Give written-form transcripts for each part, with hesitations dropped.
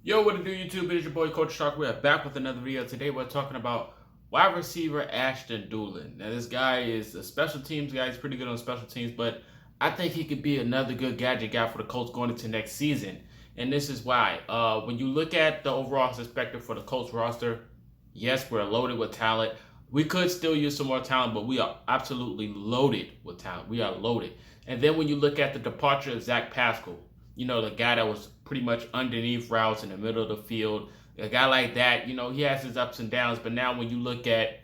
Yo, what it do, YouTube? It is your boy ColtsTalk. We are back with another video. Today we're talking about wide receiver Ashton Dulin. Now, this guy is a special teams guy. He's pretty good on special teams, but I think he could be another good gadget guy for the Colts going into next season. And this is why. When you look at the overall perspective for the Colts roster, yes, we're loaded with talent. We could still use some more talent, but we are absolutely loaded with talent. We are loaded. And then when you look at the departure of Zach Pascal, the guy that was pretty much underneath routes in the middle of the field. A guy like that, he has his ups and downs. But now when you look at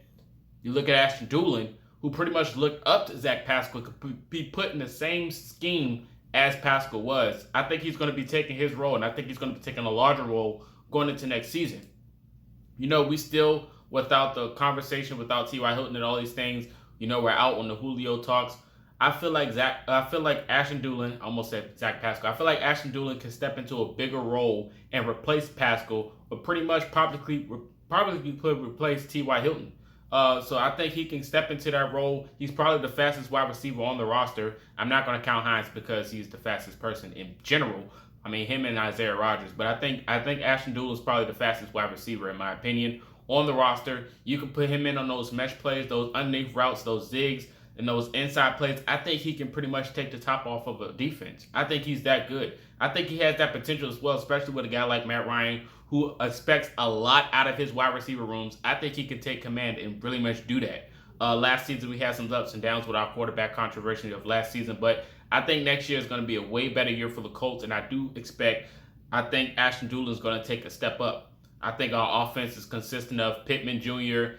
Ashton Dulin, who pretty much looked up to Zach Pascal, could be put in the same scheme as Pascal was. I think he's going to be taking his role, and I think he's going to be taking a larger role going into next season. We still, without the conversation, without T.Y. Hilton and all these things, we're out on the Julio talks. I feel like Ashton Dulin, I almost said Zach Pascal. I feel like Ashton Dulin can step into a bigger role and replace Pascal, but pretty much probably replace T.Y. Hilton. So I think he can step into that role. He's probably the fastest wide receiver on the roster. I'm not going to count Hines because he's the fastest person in general. I mean, him and Isaiah Rodgers. But I think Ashton Dulin is probably the fastest wide receiver in my opinion on the roster. You can put him in on those mesh plays, those underneath routes, those zigs, and those inside plays. I think he can pretty much take the top off of a defense. I think he's that good. I think he has that potential as well, especially with a guy like Matt Ryan, who expects a lot out of his wide receiver rooms. I think he can take command and really much do that. Last season, we had some ups and downs with our quarterback controversy of last season, but I think next year is going to be a way better year for the Colts, and I think Ashton Dulin is going to take a step up. I think our offense is consistent of Pittman Jr.,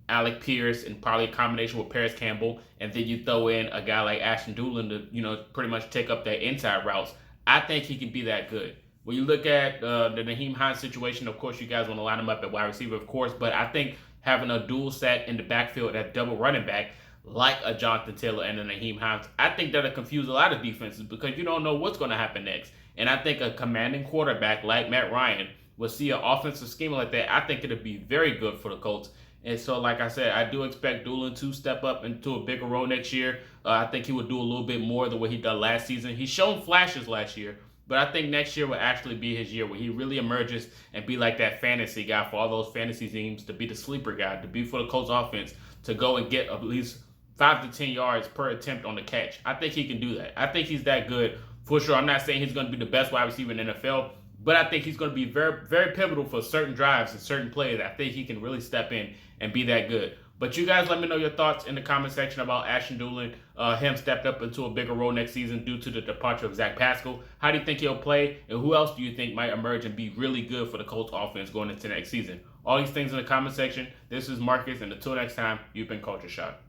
Alec Pierce, and probably a combination with Paris Campbell, and then you throw in a guy like Ashton Dulin to pretty much take up their inside routes. I think he can be that good. When you look at the Nyheim Hines situation, of course, you guys want to line him up at wide receiver, of course, but I think having a dual set in the backfield at double running back, like a Jonathan Taylor and a Nyheim Hines, I think that'll confuse a lot of defenses because you don't know what's going to happen next. And I think a commanding quarterback like Matt Ryan will see an offensive scheme like that. I think it'll be very good for the Colts. And so, like I said, I do expect Dulin to step up into a bigger role next year. I think he would do a little bit more than what he done last season. He's shown flashes last year, but I think next year will actually be his year where he really emerges and be like that fantasy guy for all those fantasy teams, to be the sleeper guy, to be for the Colts offense, to go and get at least 5 to 10 yards per attempt on the catch. I think he can do that. I think he's that good for sure. I'm not saying he's going to be the best wide receiver in the NFL, but I think he's going to be very, very pivotal for certain drives and certain plays. I think he can really step in and be that good. But you guys let me know your thoughts in the comment section about Ashton Dulin, him stepped up into a bigger role next season due to the departure of Zach Pascal. How do you think he'll play? And who else do you think might emerge and be really good for the Colts offense going into next season? All these things in the comment section. This is Marcus, and until next time, you've been Culture Shock.